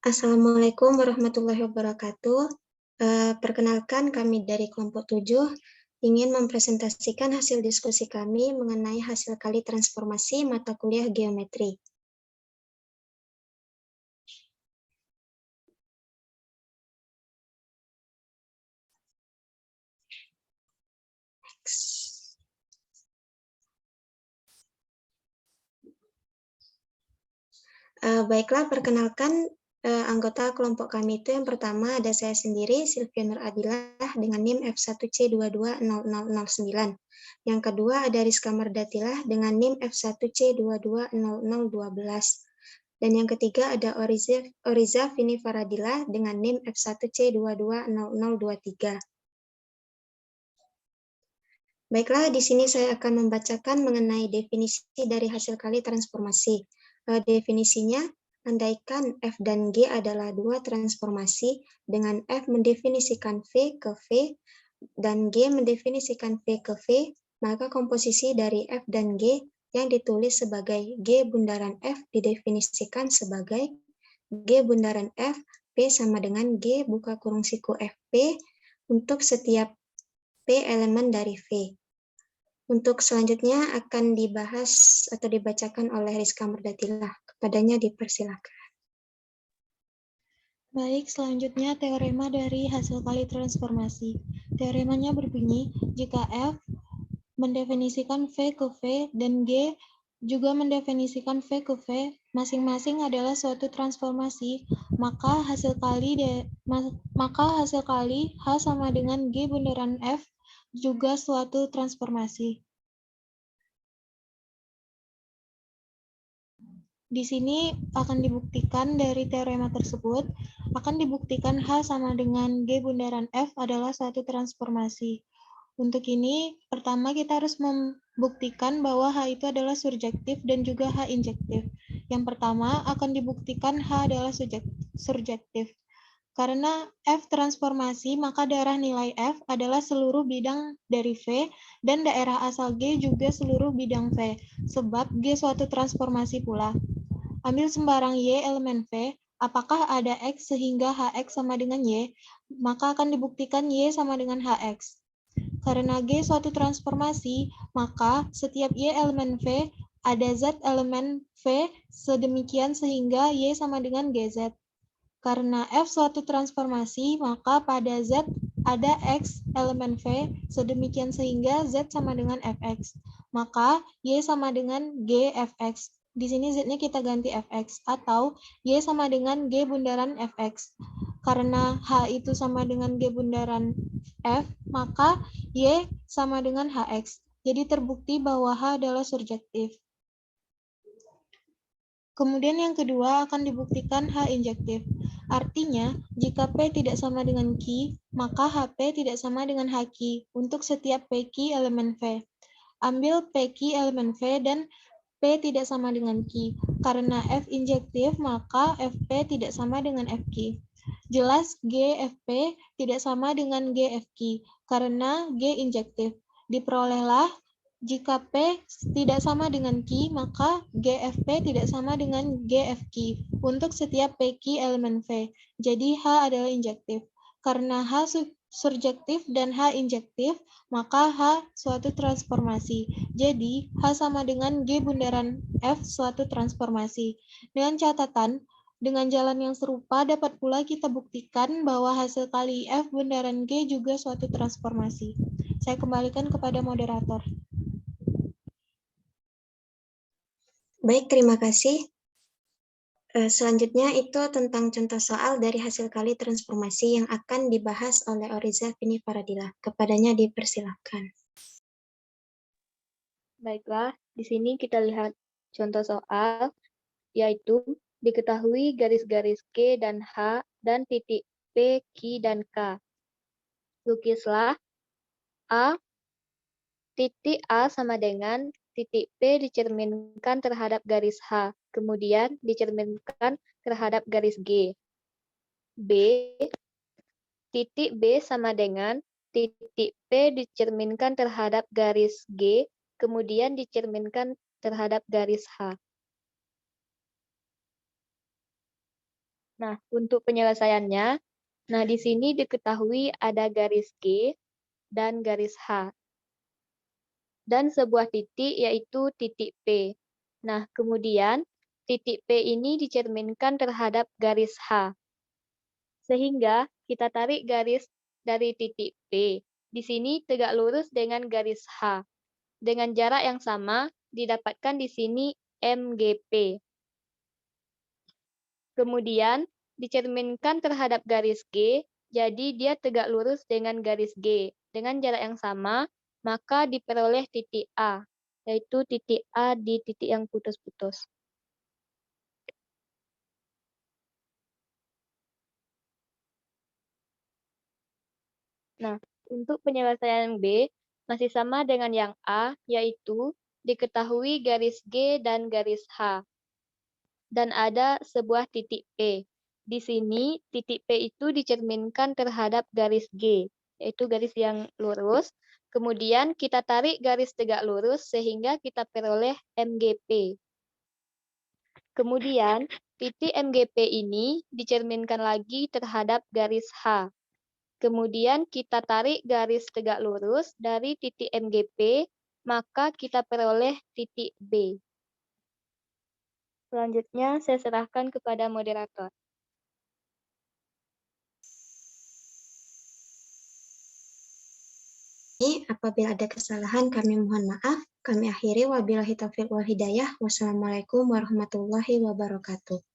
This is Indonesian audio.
Assalamualaikum warahmatullahi wabarakatuh. Perkenalkan kami dari kelompok 7 ingin mempresentasikan hasil diskusi kami mengenai hasil kali transformasi mata kuliah geometri. Baiklah, perkenalkan anggota kelompok kami itu yang pertama ada saya sendiri, Sylvia Nur Adilah dengan NIM F1C220009. Yang kedua ada Rizka Mardatilah dengan NIM F1C220012. Dan yang ketiga ada Oriza Vini Faradila dengan NIM F1C220023. Baiklah, di sini saya akan membacakan mengenai definisi dari hasil kali transformasi. Definisinya, andaikan F dan G adalah dua transformasi dengan F mendefinisikan V ke V dan G mendefinisikan V ke V, maka komposisi dari F dan G yang ditulis sebagai G bundaran F didefinisikan sebagai G bundaran F, P sama dengan G buka kurung siku FP untuk setiap P elemen dari V. Untuk selanjutnya akan dibahas atau dibacakan oleh Rizka Mardatilah. Kepadanya dipersilakan. Baik, selanjutnya teorema dari hasil kali transformasi. Teoremanya berbunyi, jika F mendefinisikan V ke V dan G juga mendefinisikan V ke V, masing-masing adalah suatu transformasi, maka hasil kali H sama dengan G bundaran F juga suatu transformasi. Di sini akan dibuktikan dari teorema tersebut, akan dibuktikan H sama dengan G bundaran F adalah suatu transformasi. Untuk ini, pertama kita harus membuktikan bahwa H itu adalah surjektif dan juga H injektif. Yang pertama akan dibuktikan H adalah surjektif. Karena F transformasi, maka daerah nilai F adalah seluruh bidang dari V, dan daerah asal G juga seluruh bidang V, sebab G suatu transformasi pula. Ambil sembarang Y elemen V, apakah ada X sehingga HX sama dengan Y, maka akan dibuktikan Y sama dengan HX. Karena G suatu transformasi, maka setiap Y elemen V ada Z elemen V sedemikian sehingga Y sama dengan GZ. Karena F suatu transformasi, maka pada Z ada X elemen V sedemikian sehingga Z sama dengan Fx. Maka Y sama dengan GFx. Di sini Z-nya kita ganti Fx atau Y sama dengan G bundaran Fx. Karena H itu sama dengan G bundaran F, maka Y sama dengan Hx. Jadi terbukti bahwa H adalah surjektif. Kemudian yang kedua akan dibuktikan H injektif. Artinya, jika P tidak sama dengan Q, maka HP tidak sama dengan HQ untuk setiap PQ elemen V. Ambil PQ elemen V dan P tidak sama dengan Q. Karena F injektif, maka FP tidak sama dengan FQ. Jelas GFP tidak sama dengan GFQ, karena G injektif. Diperolehlah jika P tidak sama dengan Q, maka GFP tidak sama dengan GFQ untuk setiap PQ elemen V. Jadi H adalah injektif. Karena H surjektif dan H injektif, maka H suatu transformasi. Jadi H sama dengan G bundaran F suatu transformasi. Dengan catatan, dengan jalan yang serupa dapat pula kita buktikan bahwa hasil kali F bundaran G juga suatu transformasi. Saya kembalikan kepada moderator. Baik, terima kasih. Selanjutnya itu tentang contoh soal dari hasil kali transformasi yang akan dibahas oleh Oriza Vini Faradila. Kepadanya dipersilakan. Baiklah, di sini kita lihat contoh soal, yaitu diketahui garis-garis K dan H dan titik P, Q, dan K. Lukislah A, titik A sama dengan titik P dicerminkan terhadap garis H, kemudian dicerminkan terhadap garis G. B, titik B sama dengan titik P dicerminkan terhadap garis G, kemudian dicerminkan terhadap garis H. Nah, untuk penyelesaiannya, nah di sini diketahui ada garis G dan garis H. Dan sebuah titik yaitu titik P. Nah, kemudian titik P ini dicerminkan terhadap garis H. Sehingga kita tarik garis dari titik P. Di sini tegak lurus dengan garis H. Dengan jarak yang sama, didapatkan di sini MGP. Kemudian, dicerminkan terhadap garis G, jadi dia tegak lurus dengan garis G. Dengan jarak yang sama, maka diperoleh titik A, yaitu titik A di titik yang putus-putus. Nah, untuk penyelesaian B, masih sama dengan yang A, yaitu diketahui garis G dan garis H. Dan ada sebuah titik P. Di sini, titik P itu dicerminkan terhadap garis G, yaitu garis yang lurus. Kemudian kita tarik garis tegak lurus sehingga kita peroleh MGP. Kemudian, titik MGP ini dicerminkan lagi terhadap garis H. Kemudian kita tarik garis tegak lurus dari titik MGP, maka kita peroleh titik B. Selanjutnya, saya serahkan kepada moderator. Apabila ada kesalahan, kami mohon maaf. Kami akhiri wabillahi taufiq wal hidayah. Wassalamualaikum warahmatullahi wabarakatuh.